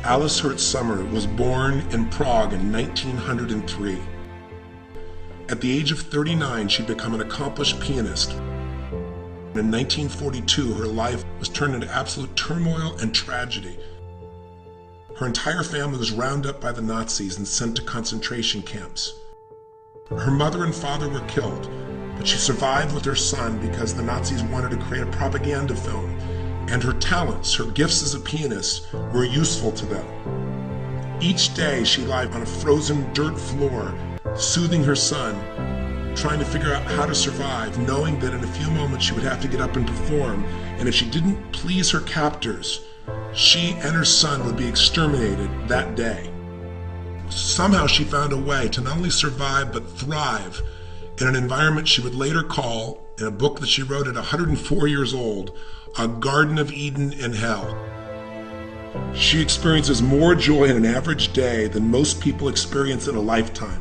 Alice Herz-Sommer was born in Prague in 1903. At the age of 39, she'd become an accomplished pianist. In 1942, her life was turned into absolute turmoil and tragedy. Her entire family was rounded up by the Nazis and sent to concentration camps. Her mother and father were killed, but she survived with her son because the Nazis wanted to create a propaganda film, and her talents, her gifts as a pianist, were useful to them. Each day she lied on a frozen dirt floor, soothing her son, trying to figure out how to survive, knowing that in a few moments she would have to get up and perform, and if she didn't please her captors, she and her son would be exterminated that day. Somehow she found a way to not only survive but thrive in an environment she would later call, in a book that she wrote at 104 years old, a Garden of Eden in Hell. She experiences more joy in an average day than most people experience in a lifetime.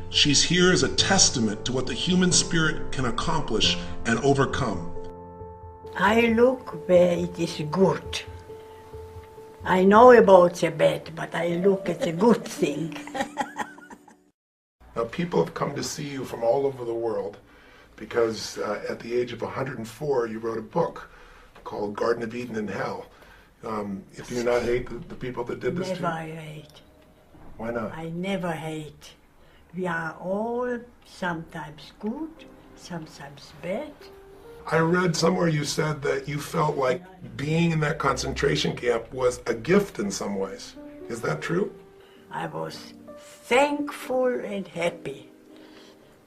She's here as a testament to what the human spirit can accomplish and overcome. I look where it is good. I know about the bad, but I look at the good thing. Now, people have come to see you from all over the world because at the age of 104, you wrote a book called Garden of Eden in Hell. If you not hate the people that did this to you? Never I hate. Why not? I never hate. We are all sometimes good, sometimes bad. I read somewhere you said that you felt like being in that concentration camp was a gift in some ways. Is that true? I was thankful and happy.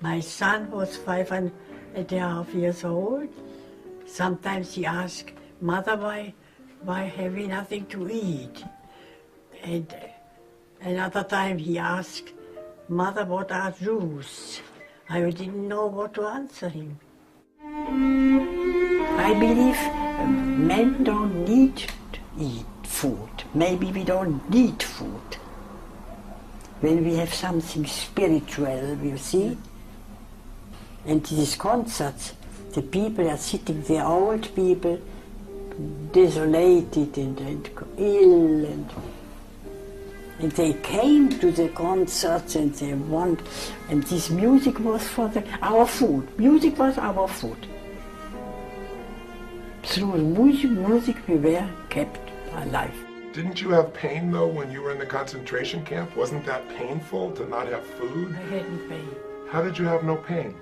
My son was 5.5 years old. Sometimes he asked, "Mother, why have we nothing to eat?" And another time he asked, "Mother, what are Jews?" I didn't know what to answer him. I believe men don't need to eat food. Maybe we don't need food. When we have something spiritual, you see. And these concerts, the people are sitting there, old people, desolated and ill, and they came to the concerts and they want, and this music was for our food. Music was our food. Through music we were kept alive. Didn't you have pain though when you were in the concentration camp? Wasn't that painful to not have food? I hadn't pain. How did you have no pain?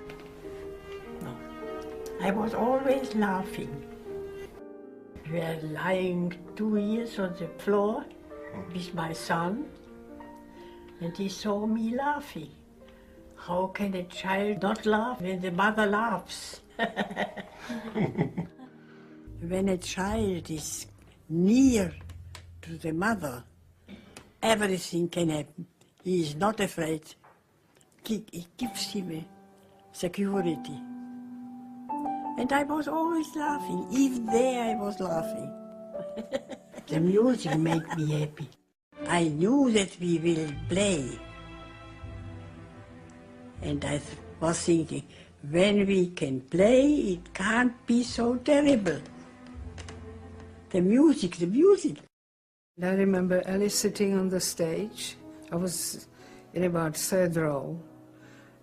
No. I was always laughing. We were lying 2 years on the floor with my son, and he saw me laughing. How can a child not laugh when the mother laughs? When a child is near to the mother, everything can happen. He is not afraid. It gives him a security. And I was always laughing. Even there I was laughing. The music made me happy. I knew that we will play. And I was thinking, when we can play, it can't be so terrible. The music, the music. I remember Alice sitting on the stage. I was in about third row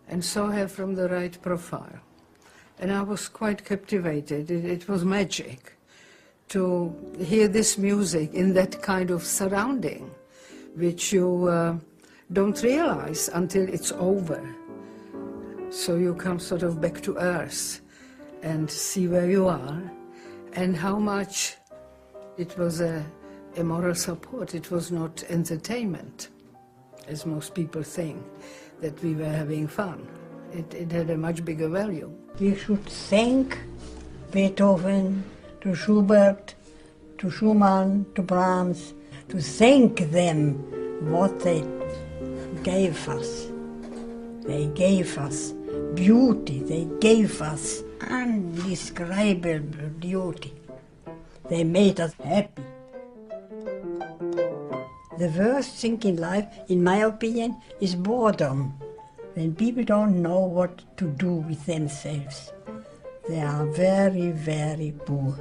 and saw her from the right profile. And I was quite captivated. It was magic to hear this music in that kind of surrounding, which you don't realize until it's over. So you come sort of back to earth and see where you are and how much it was a moral support. It was not entertainment, as most people think, that we were having fun. It had a much bigger value. We should thank Beethoven, to Schubert, to Schumann, to Brahms, to thank them what they gave us. They gave us beauty, they gave us indescribable beauty. They made us happy. The worst thing in life, in my opinion, is boredom. When people don't know what to do with themselves. They are very, very poor.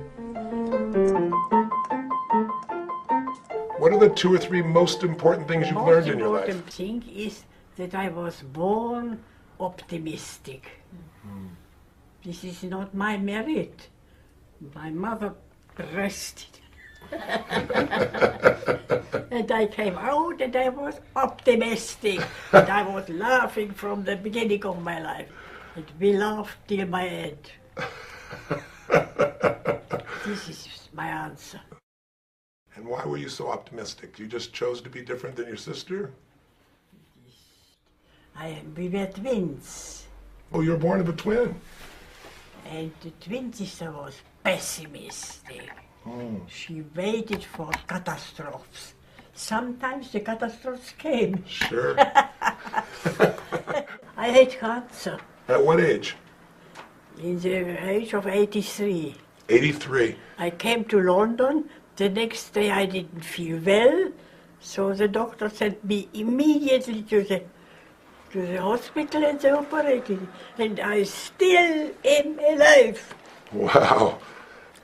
What are the 2 or 3 most important things you've learned in your Most life? important thing is that I was born optimistic. This is not my merit. My mother pressed it. And I came out and I was optimistic. And I was laughing from the beginning of my life. And we laughed till my end. This is my answer. And why were you so optimistic? You just chose to be different than your sister? We were twins. Oh, you were born of a twin. And the twin sister was pessimistic. She waited for catastrophes. Sometimes the catastrophes came. Sure. I had cancer At what age? in the age of 83. 83. I came to London. The next day I didn't feel well, so the doctor sent me immediately to the hospital and they operated. And I still am alive. Wow.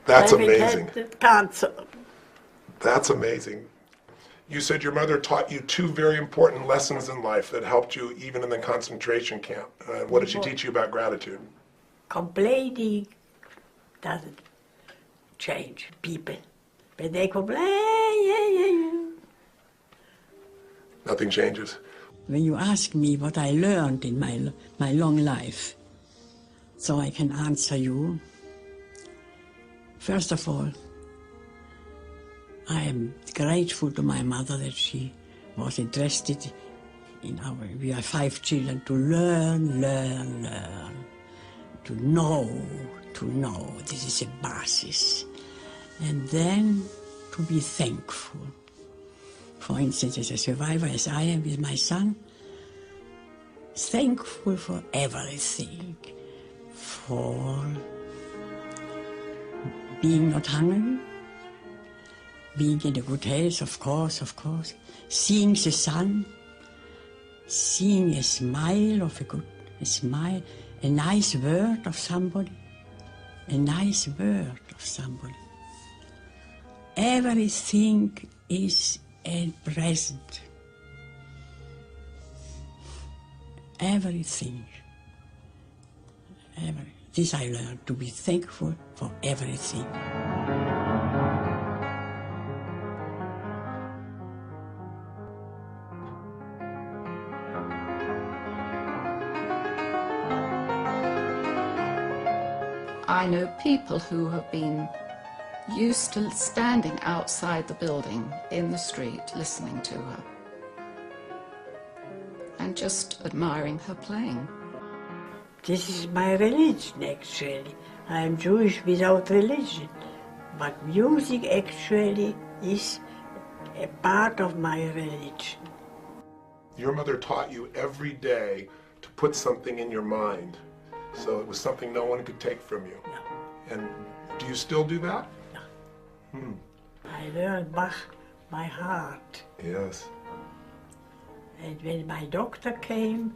That's amazing. Having had cancer. That's amazing. You said your mother taught you 2 very important lessons in life that helped you even in the concentration camp. What did she teach you about gratitude? Complaining doesn't change people. When they complain, Nothing changes. When you ask me what I learned in my long life, so I can answer you, first of all, I am grateful to my mother that she was interested in we are 5 children, to learn, to know, this is a basis. And then to be thankful. For instance, as a survivor, as I am with my son, thankful for everything, for being not hungry, being in a good health, of course, seeing the sun, seeing a smile of a smile, a nice word of somebody, Everything is a present. Everything. This I learned, to be thankful for everything. I know people who have been used to standing outside the building in the street listening to her and just admiring her playing. This is my religion, actually. I am Jewish without religion, but music actually is a part of my religion. Your mother taught you every day to put something in your mind, so it was something no one could take from you. No. And do you still do that? I learned Bach by heart. Yes. And when my doctor came,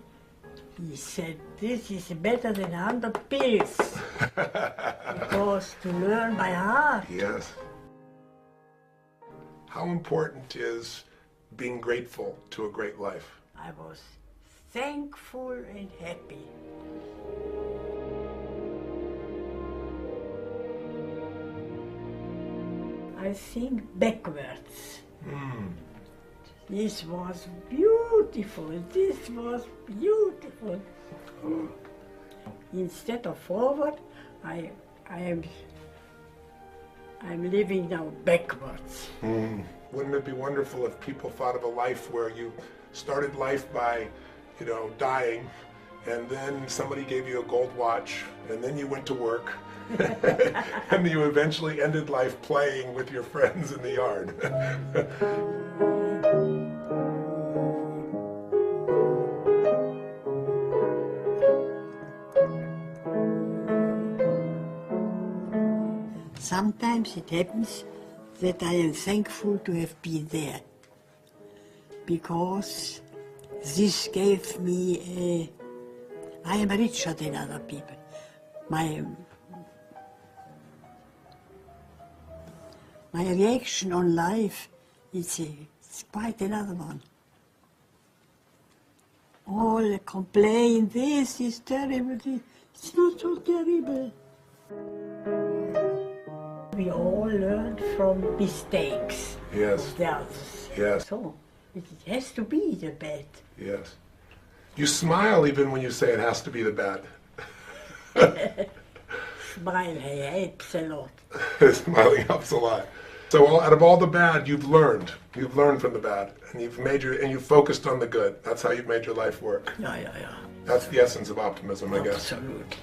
he said, this is better than 100 pills. Because to learn by heart. Yes. How important is being grateful to a great life? I was thankful and happy. I think backwards. This was beautiful. This was beautiful. Instead of forward, I'm living now backwards. Wouldn't it be wonderful if people thought of a life where you started life by, dying, and then somebody gave you a gold watch, and then you went to work, and you eventually ended life playing with your friends in the yard. Sometimes it happens that I am thankful to have been there, because this gave me I am richer than other people. My reaction on life it's quite another one. All complain, this is terrible. It's not so terrible. We all learn from mistakes. Yes. That's Yes. so. It has to be the bad. Yes. You smile even when you say it has to be the bad. Smile helps a lot. Smiling helps a lot. So out of all the bad, you've learned. You've learned from the bad, and you've focused on the good. That's how you've made your life work. Yeah. That's the essence of optimism, I guess. Absolutely.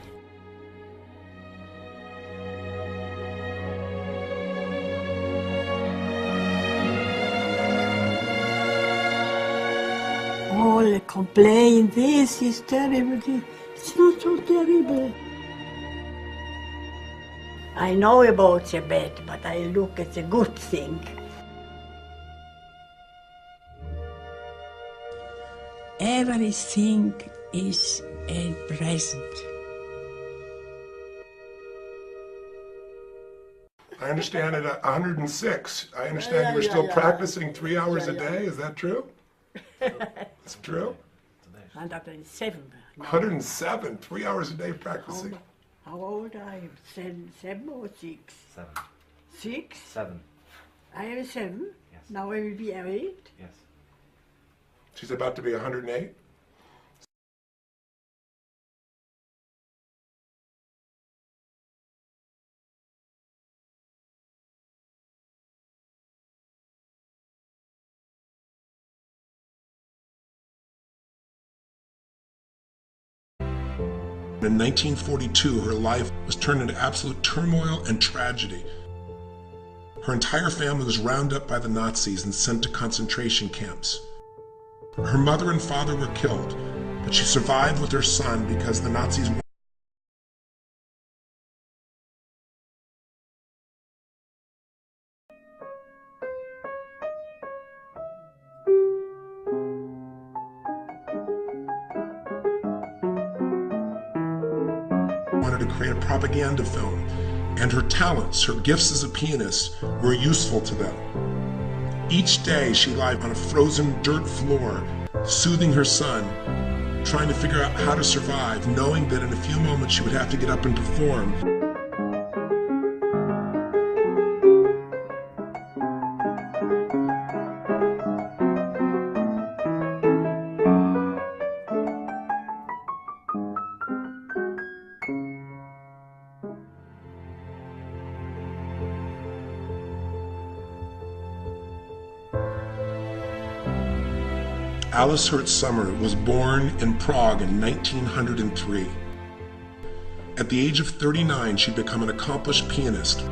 All complain, this is terrible. It's not so terrible. I know about the bad, but I look at the good thing. Everything is a present. I understand at 106. I understand you're still practicing 3 hours a day. Is that true? It's true? 107. 107, 3 hours a day practicing. How old are you? Seven or six? 7. 6? 7. I am 7. Yes. Now I will be 8. Yes. She's about to be 108. In 1942, her life was turned into absolute turmoil and tragedy. Her entire family was rounded up by the Nazis and sent to concentration camps. Her mother and father were killed, but she survived with her son because the Nazis wanted to create a propaganda film, and her talents, her gifts as a pianist, were useful to them. Each day she lay on a frozen dirt floor, soothing her son, trying to figure out how to survive, knowing that in a few moments she would have to get up and perform. Alice Herz-Sommer was born in Prague in 1903. At the age of 39, she'd become an accomplished pianist.